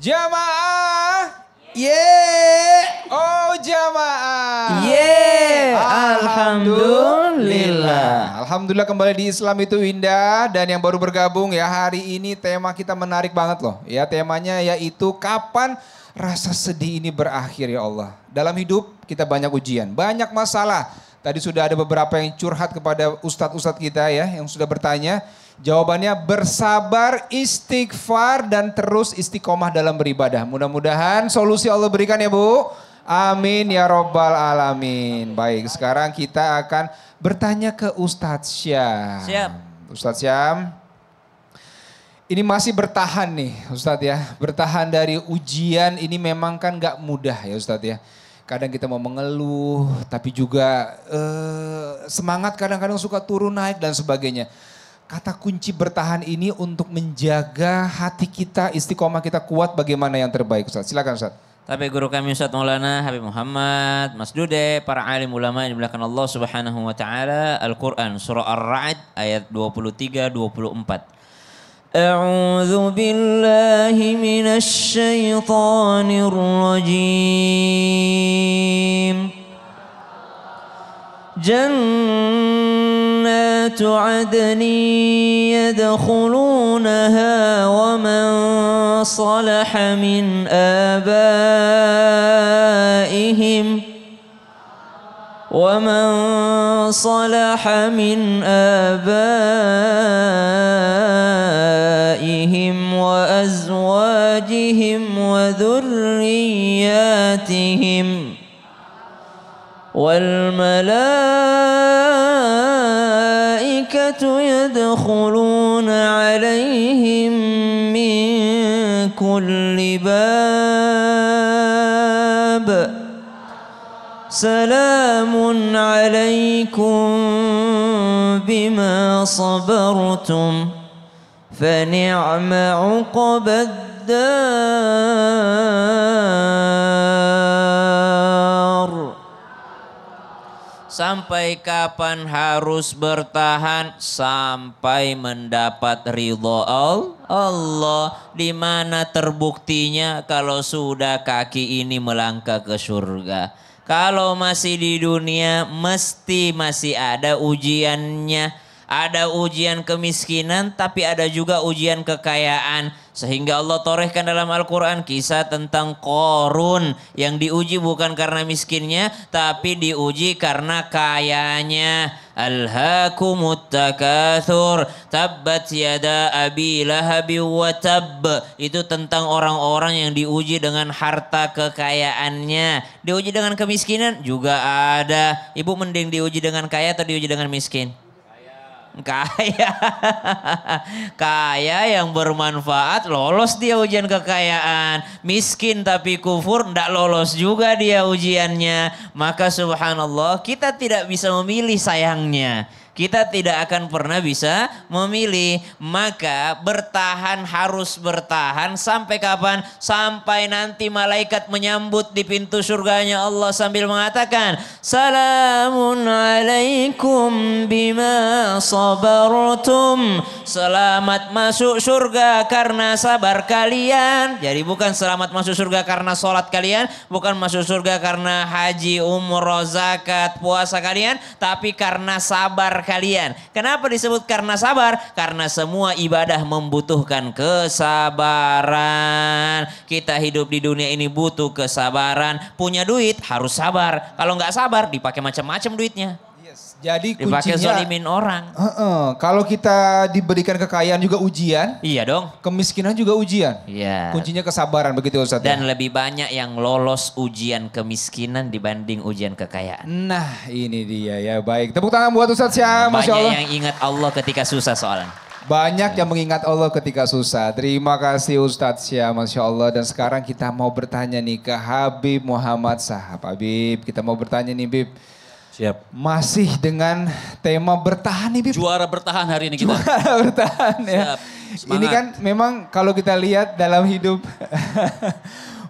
Jamaah. Oh jamaah. Alhamdulillah. Alhamdulillah kembali di Islam itu indah. Dan yang baru bergabung ya, hari ini tema kita menarik banget loh. Ya, temanya yaitu kapan rasa sedih ini berakhir ya Allah. Dalam hidup kita banyak ujian, banyak masalah. Tadi sudah ada beberapa yang curhat kepada ustadz-ustadz kita ya, yang sudah bertanya. Jawabannya bersabar, istighfar, dan terus istiqomah dalam beribadah. Mudah-mudahan solusi Allah berikan ya Bu. Amin ya robbal alamin. Baik, sekarang kita akan bertanya ke Ustadz Syam. Siap. Ustadz Syam, ini masih bertahan nih Ustadz ya. Bertahan dari ujian ini memang kan gak mudah ya Ustadz ya. Kadang kita mau mengeluh, tapi juga semangat kadang-kadang suka turun naik dan sebagainya. Kata kunci bertahan ini untuk menjaga hati kita, istiqomah kita kuat, bagaimana yang terbaik Ustaz? Silakan Ustaz. Tapi guru kami Ustaz Maulana Habib Muhammad, Mas Dude, para alim ulama yang dimuliakan Allah Subhanahu wa taala, Al-Qur'an surah Ar-Ra'd ayat 23 24. A'udzu billahi minasy syaithanir rajim. جنات عدن يدخلونها ومن صلح من آبائهم وأزواجهم وذرياتهم والملائكة يدخلون عليهم من كل باب سلام عليكم بما صبرتم فنعم عقب الدار. Sampai kapan harus bertahan? Sampai mendapat ridho Allah. Di mana terbuktinya kalau sudah kaki ini melangkah ke surga? Kalau masih di dunia mesti masih ada ujiannya. Ada ujian kemiskinan tapi ada juga ujian kekayaan. Sehingga Allah torehkan dalam Al-Quran kisah tentang Qorun yang diuji bukan karena miskinnya tapi diuji karena kayanya. Alhaakumut takatsur tabbat yada abi lahabi wa tabb. Itu tentang orang-orang yang diuji dengan harta kekayaannya. Diuji dengan kemiskinan juga ada. Ibu mending diuji dengan kaya atau diuji dengan miskin? Kaya. Kaya yang bermanfaat lolos dia ujian kekayaan. Miskin tapi kufur ndak lolos juga dia ujiannya. Maka subhanallah kita tidak bisa memilih sayangnya. Kita tidak akan pernah bisa memilih. Maka bertahan harus bertahan sampai kapan? Sampai nanti malaikat menyambut di pintu surganya Allah sambil mengatakan, Salamun alaikum bima sabartum. Selamat masuk surga karena sabar kalian. Jadi bukan selamat masuk surga karena sholat kalian. Bukan masuk surga karena haji, umroh, zakat, puasa kalian. Tapi karena sabar kalian. Kenapa disebut karena sabar? Karena semua ibadah membutuhkan kesabaran. Kita hidup di dunia ini butuh kesabaran. Punya duit harus sabar. Kalau nggak sabar dipakai macam-macam duitnya. Jadi dipakai kuncinya zolimin orang. Kalau kita diberikan kekayaan juga ujian. Iya dong. Kemiskinan juga ujian. Iya. Kuncinya kesabaran begitu Ustaz. Dan lebih banyak yang lolos ujian kemiskinan dibanding ujian kekayaan. Nah ini dia ya, baik. Tepuk tangan buat Ustaz Syam, Masya Allah. Banyak yang ingat Allah ketika susah soalnya. Banyak yang mengingat Allah ketika susah. Terima kasih Ustaz Syam, Masya Allah. Dan sekarang kita mau bertanya nih ke Habib Muhammad Sahab. Habib, kita mau bertanya nih Bib. Siap. Masih dengan tema bertahan nih Bib. Juara bertahan hari ini kita. Juara bertahan ya. Siap. Semangat. Ini kan memang kalau kita lihat dalam hidup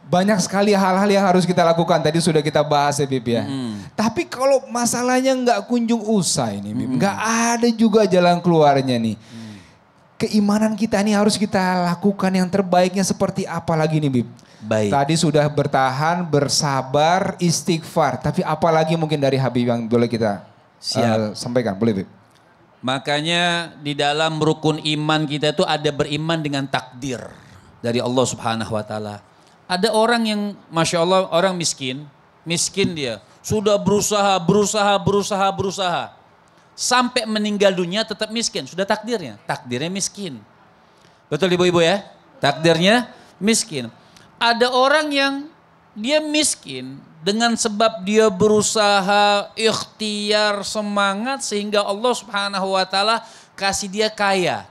banyak sekali hal-hal yang harus kita lakukan. Tadi sudah kita bahas ya Bib ya. Tapi kalau masalahnya nggak kunjung usai nih Bib. Nggak ada juga jalan keluarnya nih. keimanan kita ini harus kita lakukan yang terbaiknya seperti apa lagi nih Bib? Baik. Tadi sudah bertahan, bersabar, istighfar. Tapi apalagi mungkin dari Habib yang boleh kita sampaikan, boleh Bib? Makanya di dalam rukun iman kita itu ada beriman dengan takdir dari Allah Subhanahu wa taala. Ada orang yang Masya Allah orang miskin dia. Sudah berusaha. Sampai meninggal dunia tetap miskin. Sudah takdirnya miskin. Betul ibu-ibu ya? Takdirnya miskin. Ada orang yang dia miskin dengan sebab dia berusaha, ikhtiar, semangat sehingga Allah Subhanahu wa taala kasih dia kaya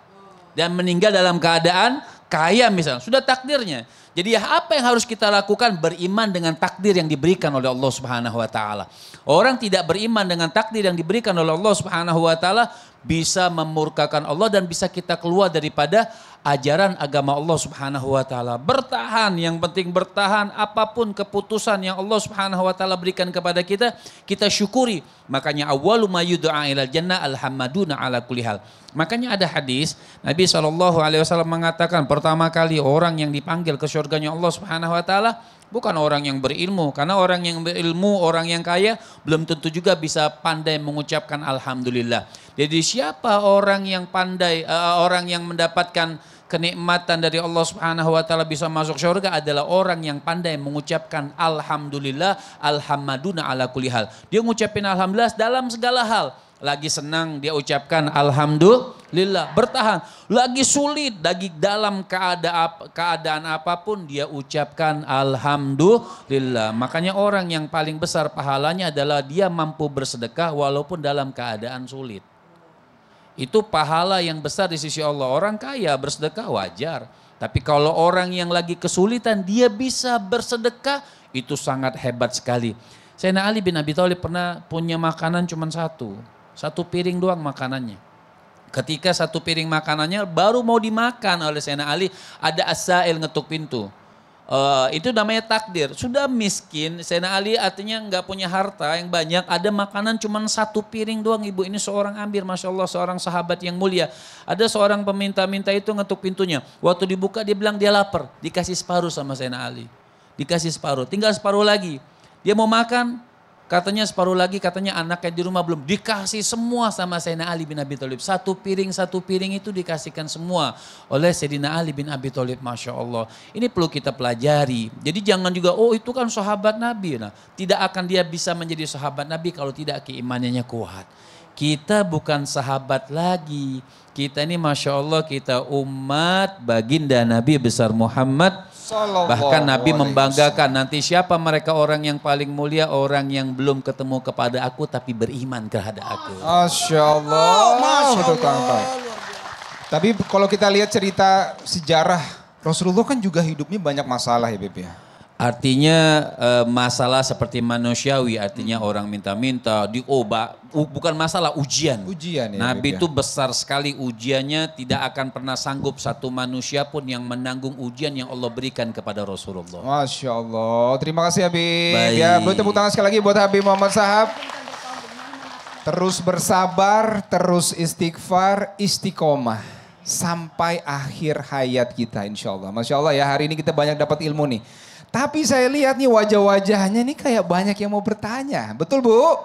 dan meninggal dalam keadaan kaya misalnya. Sudah takdirnya. Jadi apa yang harus kita lakukan? Beriman dengan takdir yang diberikan oleh Allah Subhanahu wa taala. Orang tidak beriman dengan takdir yang diberikan oleh Allah Subhanahu wa taala bisa memurkakan Allah dan bisa kita keluar daripada ajaran agama Allah Subhanahu wa taala. Bertahan, yang penting bertahan, apapun keputusan yang Allah Subhanahu wa taala berikan kepada kita, kita syukuri. Makanya awwalu ma yud'a ilal jannah alhamduna ala kulli hal. Makanya ada hadis Nabi SAW mengatakan pertama kali orang yang dipanggil ke surganya Allah Subhanahu wa taala bukan orang yang berilmu, karena orang yang berilmu, orang yang kaya belum tentu juga bisa pandai mengucapkan alhamdulillah. Jadi siapa orang yang pandai, orang yang mendapatkan kenikmatan dari Allah Subhanahu wa taala bisa masuk surga adalah orang yang pandai mengucapkan alhamdulillah, alhamduna ala kulli hal. Dia ngucapin alhamdulillah dalam segala hal. Lagi senang dia ucapkan alhamdulillah, bertahan. Lagi sulit, dalam keadaan apapun dia ucapkan alhamdulillah. Makanya orang yang paling besar pahalanya adalah dia mampu bersedekah walaupun dalam keadaan sulit. Itu pahala yang besar di sisi Allah. Orang kaya bersedekah wajar. Tapi kalau orang yang lagi kesulitan dia bisa bersedekah, itu sangat hebat sekali. Sayyidina Ali bin Abi Thalib pernah punya makanan cuma satu piring doang makanannya. Ketika satu piring makanannya baru mau dimakan oleh Sayyidina Ali, ada as-sa'il ngetuk pintu. Itu namanya takdir. Sudah miskin, Sayyidina Ali artinya nggak punya harta yang banyak, ada makanan cuma satu piring doang ibu. Ini seorang amir, Masya Allah, seorang sahabat yang mulia. Ada seorang peminta-minta itu ngetuk pintunya. Waktu dibuka dia bilang dia lapar, dikasih separuh sama Sayyidina Ali. Dikasih separuh, tinggal separuh lagi. Dia mau makan, katanya separuh lagi, katanya anaknya di rumah belum. Dikasih semua sama Sayyidina Ali bin Abi Thalib. Satu piring itu dikasihkan semua oleh Sayyidina Ali bin Abi Thalib. Masya Allah. Ini perlu kita pelajari. Jadi jangan juga, oh itu kan sahabat Nabi. Nah, tidak akan dia bisa menjadi sahabat Nabi kalau tidak keimanannya kuat. Kita bukan sahabat lagi. Kita ini Masya Allah kita umat baginda Nabi besar Muhammad. Bahkan Nabi membanggakan nanti siapa mereka orang yang paling mulia, orang yang belum ketemu kepada aku tapi beriman kepada aku. Masya Allah. Betul Kang. Tapi kalau kita lihat cerita sejarah Rasulullah kan juga hidupnya banyak masalah ya Beb ya. Artinya masalah seperti manusiawi, artinya orang minta-minta, bukan masalah ujian. Ujian ya. Nabi itu besar sekali ujiannya, tidak akan pernah sanggup satu manusia pun yang menanggung ujian yang Allah berikan kepada Rasulullah. Masya Allah, terima kasih Habib. Baik. Ya, boleh tepuk tangan sekali lagi buat Habib Muhammad Sahab. Terus bersabar, terus istighfar, istiqomah. Sampai akhir hayat kita insya Allah. Masya Allah ya, hari ini kita banyak dapat ilmu nih. Tapi saya lihat nih wajah-wajahnya nih kayak banyak yang mau bertanya. Betul Bu?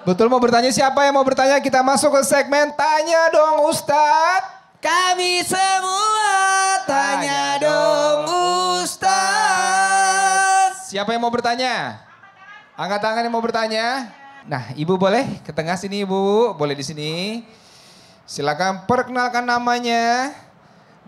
Betul mau bertanya, siapa yang mau bertanya? Kita masuk ke segmen Tanya Dong Ustadz. Kami semua tanya dong Ustadz. Siapa yang mau bertanya? Angkat tangan yang mau bertanya. Nah Ibu boleh ke tengah sini Ibu. Boleh di sini. Silakan perkenalkan namanya.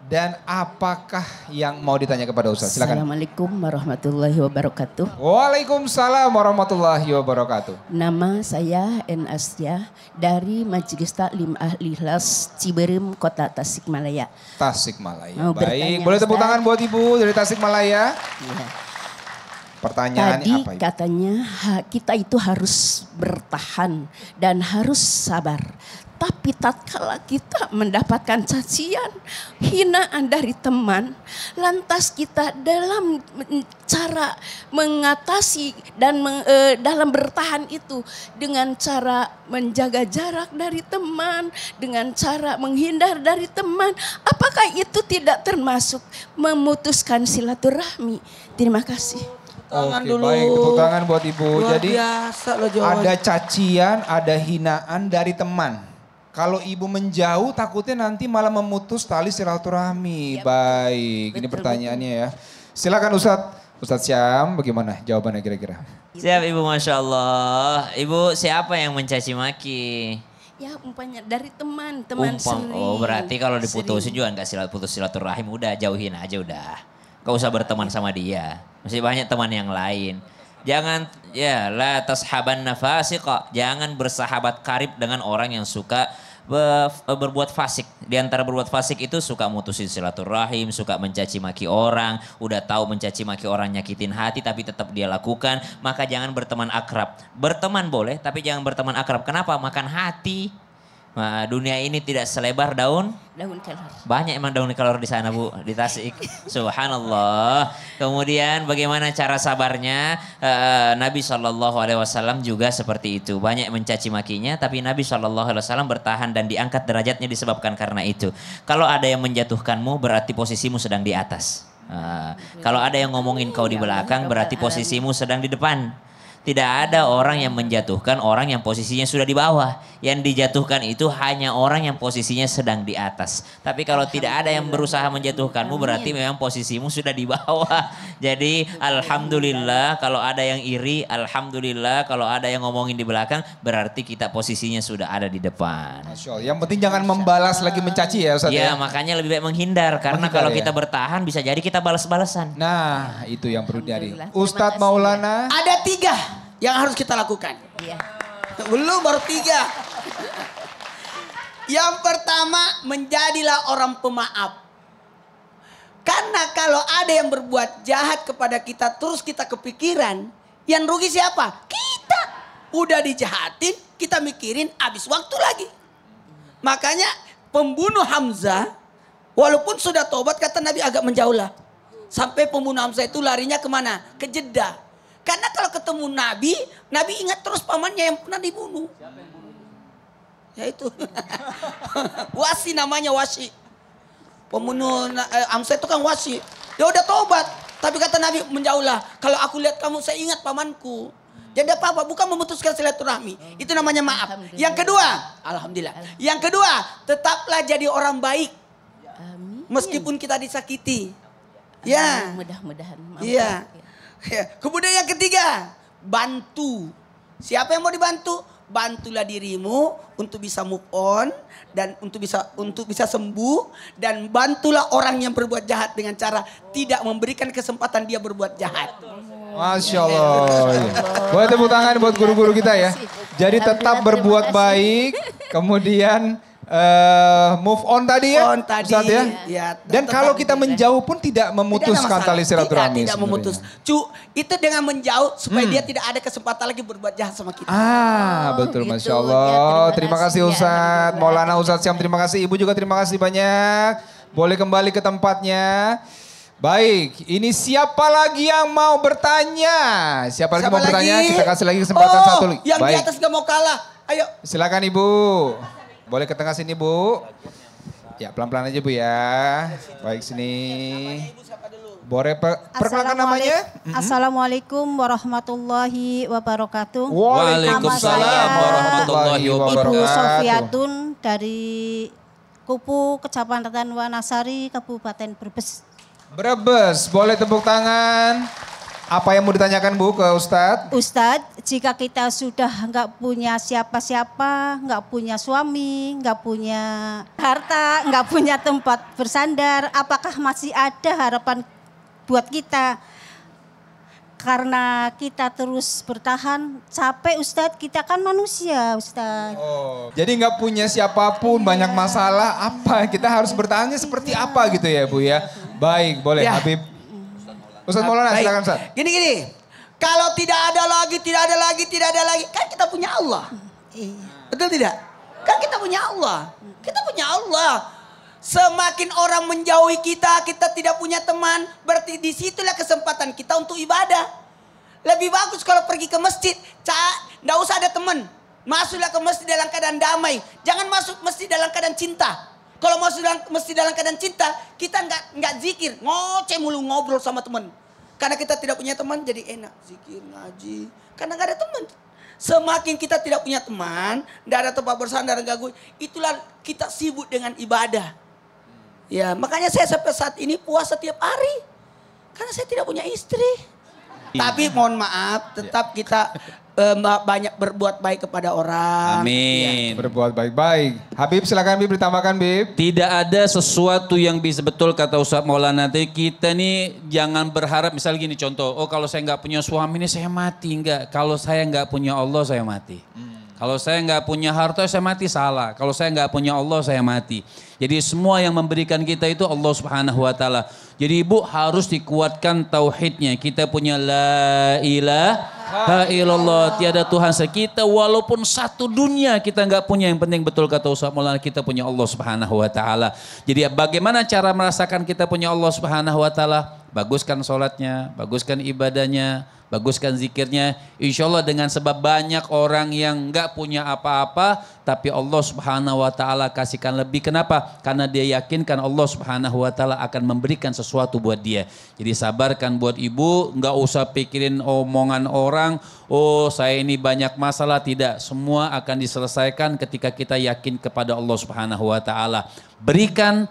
Dan apakah yang mau ditanya kepada Ustaz? Silakan. Assalamualaikum warahmatullahi wabarakatuh. Waalaikumsalam warahmatullahi wabarakatuh. Nama saya N. Asya dari Majelis Taklim Ahli Ikhlas Ciberem, Kota Tasikmalaya. Tasikmalaya. Mau Baik, bertanya, boleh tepuk Ustaz? tangan buat Ibu dari Tasikmalaya. Ya. Pertanyaannya Tadi apa Ibu? katanya kita itu harus bertahan dan harus sabar. Tapi tatkala kita mendapatkan cacian, hinaan dari teman, lantas kita dalam cara mengatasi dan dalam bertahan itu dengan cara menjaga jarak dari teman, dengan cara menghindar dari teman, apakah itu tidak termasuk memutuskan silaturahmi? Terima kasih. Oke, baik, tepuk tangan buat Ibu. Luar Jadi biasa loh jawabannya. ada cacian, ada hinaan dari teman. Kalau Ibu menjauh takutnya nanti malah memutus tali silaturahmi. Baik, ini pertanyaannya ya. Silakan Ustadz Syam, bagaimana jawabannya kira-kira? Siap Ibu, Masya Allah. Ibu, siapa yang mencaci maki? Ya umpamanya dari teman sering. Oh, berarti kalau diputusin Sering. juga nggak putus silaturahim, udah jauhin aja udah. Gak usah berteman sama dia. Masih banyak teman yang lain. Jangan, ya la tashabanna fasiqa. Jangan bersahabat karib dengan orang yang suka berbuat fasik. Di antara berbuat fasik itu suka mutusin silaturahim, suka mencaci maki orang, udah tahu mencaci maki orang nyakitin hati tapi tetap dia lakukan, maka jangan berteman akrab. Berteman boleh tapi jangan berteman akrab. Kenapa? Makan hati. Nah, dunia ini tidak selebar daun Kelor. banyak emang daun kelor di sana Bu, di Tasik. Subhanallah. Kemudian bagaimana cara sabarnya? Nabi SAW juga seperti itu. Banyak mencaci makinya tapi Nabi SAW bertahan dan diangkat derajatnya disebabkan karena itu. Kalau ada yang menjatuhkanmu berarti posisimu sedang di atas. Kalau ada yang ngomongin kau di belakang berarti posisimu sedang di depan. Tidak ada orang yang menjatuhkan orang yang posisinya sudah di bawah. Yang dijatuhkan itu hanya orang yang posisinya sedang di atas. Tapi kalau tidak ada yang berusaha menjatuhkanmu berarti memang posisimu sudah di bawah. Jadi alhamdulillah kalau ada yang iri, alhamdulillah kalau ada yang ngomongin di belakang berarti kita posisinya sudah ada di depan. Masya Allah. Yang penting jangan membalas lagi mencaci ya Ustadz Ya ya. makanya lebih baik menghindar. Karena Menghindar kalau ya. kita bertahan bisa jadi kita balas-balasan. Nah itu yang perlu dari Alhamdulillah. Ustadz Terima kasih Maulana. Ada 3 yang harus kita lakukan. Iya. Belum, baru 3. Yang pertama, menjadilah orang pemaaf. Karena kalau ada yang berbuat jahat kepada kita terus kita kepikiran, yang rugi siapa? Kita. Udah dijahatin, kita mikirin habis waktu lagi. Makanya pembunuh Hamzah, walaupun sudah tobat kata Nabi agak menjauhlah. Sampai pembunuh Hamzah itu larinya kemana? Ke Jeddah. Karena kalau ketemu Nabi, Nabi ingat terus pamannya yang pernah dibunuh. Ya itu. Wasi namanya Wasi. Pembunuh Hamzah itu kan Wasi. Dia udah tobat. Tapi kata Nabi menjauhlah. Kalau aku lihat kamu saya ingat pamanku. Jadi apa-apa bukan memutuskan silaturahmi. Itu namanya maaf. Yang kedua, alhamdulillah. Yang kedua, tetaplah jadi orang baik. Amin. Meskipun kita disakiti. Ya. Mudah-mudahan. Iya. Ya. Kemudian yang ketiga, bantu. Siapa yang mau dibantu? Bantulah dirimu untuk bisa move on dan untuk bisa sembuh dan bantulah orang yang berbuat jahat dengan cara tidak memberikan kesempatan dia berbuat jahat. Masya Allah. Boleh tepuk tangan buat guru-guru kita ya. Jadi tetap berbuat baik, kemudian move on tadi ya, On tadi, Ustadz ya. ya, Dan tetap kalau kita menjauh pun tidak memutuskan tali silaturahmi. Tidak memutus. Itu dengan menjauh supaya dia tidak ada kesempatan lagi berbuat jahat sama kita. Betul, gitu. Masya Ya, Allah. terima Terima kasih kasih ya, Ustadz. Habibullah. Maulana Ustadz Syam, terima kasih. Ibu juga terima kasih banyak. Boleh kembali ke tempatnya. Baik, ini siapa lagi yang mau bertanya? Siapa lagi mau bertanya? Kita kasih lagi kesempatan satu lagi. Yang di Baik, atas gak mau kalah. Ayo. silakan Ibu. Boleh ke tengah sini Bu. Ya pelan-pelan aja Bu ya. Baik sini. Boleh perkenalkan namanya? Assalamualaikum warahmatullahi wabarakatuh. Waalaikumsalam warahmatullahi Ibu wabarakatuh. Sofiatun dari Kupu Kecamatan Wanasari, Kabupaten Brebes. Brebes, boleh tepuk tangan. Apa yang mau ditanyakan Bu ke Ustadz? Ustadz, jika kita sudah nggak punya siapa-siapa, nggak punya suami, nggak punya harta, nggak punya tempat bersandar, apakah masih ada harapan buat kita? Karena kita terus bertahan, capek Ustadz, kita kan manusia Ustadz. Oh, jadi nggak punya siapapun, banyak masalah, apa? Kita harus bertahannya seperti apa gitu ya Bu ya? Baik, boleh Ya. Habib. Ustadz Maulana Baik. silakan Ustadz. Gini. Kalau tidak ada lagi, tidak ada lagi, tidak ada lagi. Kan kita punya Allah. Betul tidak? Kan kita punya Allah. Kita punya Allah. Semakin orang menjauhi kita, kita tidak punya teman. Berarti disitulah kesempatan kita untuk ibadah. Lebih bagus kalau pergi ke masjid. Nggak usah ada teman. Masuklah ke masjid dalam keadaan damai. Jangan masuk masjid dalam keadaan cinta. Kalau masuk dalam masjid dalam keadaan cinta, kita nggak zikir. Ngoceh mulu ngobrol sama teman. Karena kita tidak punya teman jadi enak. Zikir, ngaji. Karena nggak ada teman. Semakin kita tidak punya teman, tidak ada tempat bersandar, ganggu, itulah kita sibuk dengan ibadah. Ya, makanya saya sampai saat ini puasa tiap hari. Karena saya tidak punya istri. Tapi mohon maaf, tetap kita banyak berbuat baik kepada orang. Amin. Berbuat baik-baik. Habib silakan Bib, ditambahkan Bib. Tidak ada sesuatu yang bisa, betul kata Ustaz Maulana nanti, kita nih jangan berharap misal gini contoh, oh kalau saya nggak punya suami ini saya mati. Enggak, kalau saya nggak punya Allah saya mati. Kalau saya nggak punya harta saya mati, salah. Kalau saya nggak punya Allah saya mati. Jadi semua yang memberikan kita itu Allah Subhanahu wa taala. Jadi ibu harus dikuatkan tauhidnya. Kita punya la ilaha illallah, tiada Tuhan kita, walaupun satu dunia kita nggak punya, yang penting betul kata Ustaz Maulana kita punya Allah Subhanahu wa taala. Jadi bagaimana cara merasakan kita punya Allah Subhanahu wa taala? Baguskan sholatnya, baguskan ibadahnya, baguskan zikirnya. Insya Allah dengan sebab banyak orang yang nggak punya apa-apa, tapi Allah Subhanahu wa taala kasihkan lebih. Kenapa? Karena dia yakinkan Allah Subhanahu wa taala akan memberikan sesuatu buat dia. Jadi sabarkan buat ibu, nggak usah pikirin omongan orang, oh saya ini banyak masalah, tidak. Semua akan diselesaikan ketika kita yakin kepada Allah Subhanahu wa taala. Berikan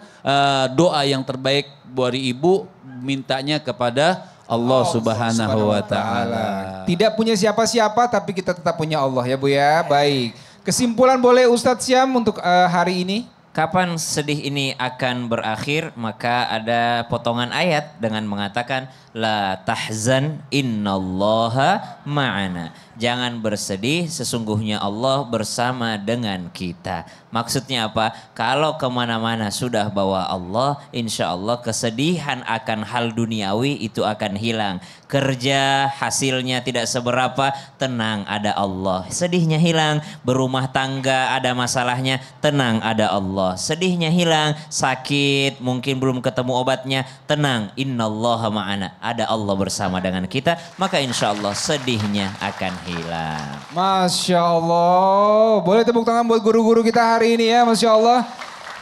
doa yang terbaik buat ibu, mintanya kepada Allah Subhanahu wa taala. Tidak punya siapa-siapa tapi kita tetap punya Allah ya Bu ya. Baik. Kesimpulan boleh Ustadz Syam untuk hari ini? Kapan sedih ini akan berakhir? Maka ada potongan ayat dengan mengatakan la tahzan innallaha ma'ana. Jangan bersedih, sesungguhnya Allah bersama dengan kita. Maksudnya apa? Kalau kemana-mana sudah bawa Allah, insya Allah kesedihan akan hal duniawi itu akan hilang. Kerja hasilnya tidak seberapa, tenang ada Allah. Sedihnya hilang, berumah tangga ada masalahnya, tenang ada Allah. Sedihnya hilang, sakit mungkin belum ketemu obatnya, tenang, innallaha ma'ana. Ada Allah bersama dengan kita, maka insya Allah sedihnya akan hilang. Masya Allah. Boleh tepuk tangan buat guru-guru kita hari ini ya, Masya Allah.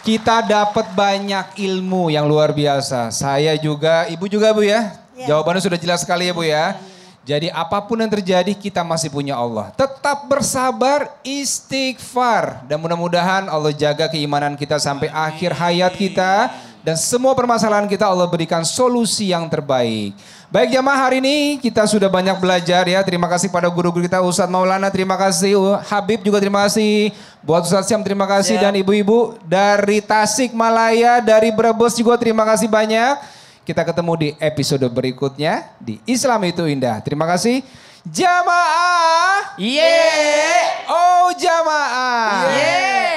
Kita dapat banyak ilmu yang luar biasa. Saya juga, ibu juga Bu ya. Jawabannya sudah jelas sekali ya Bu ya. Jadi apapun yang terjadi kita masih punya Allah. Tetap bersabar, istighfar. Dan mudah-mudahan Allah jaga keimanan kita sampai akhir hayat kita. Dan semua permasalahan kita Allah berikan solusi yang terbaik. Baik jamaah, hari ini kita sudah banyak belajar ya. Terima kasih pada guru-guru kita, Ustadz Maulana terima kasih, Habib juga terima kasih. Buat Ustadz Syam terima kasih, dan ibu-ibu dari Tasik Malaya, dari Brebes juga terima kasih banyak. Kita ketemu di episode berikutnya di Islam itu Indah. Terima kasih. Jamaah. Oh jamaah.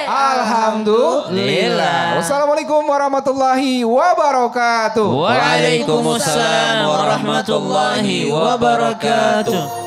Alhamdulillah. Wassalamualaikum warahmatullahi wabarakatuh. Waalaikumsalam warahmatullahi wabarakatuh.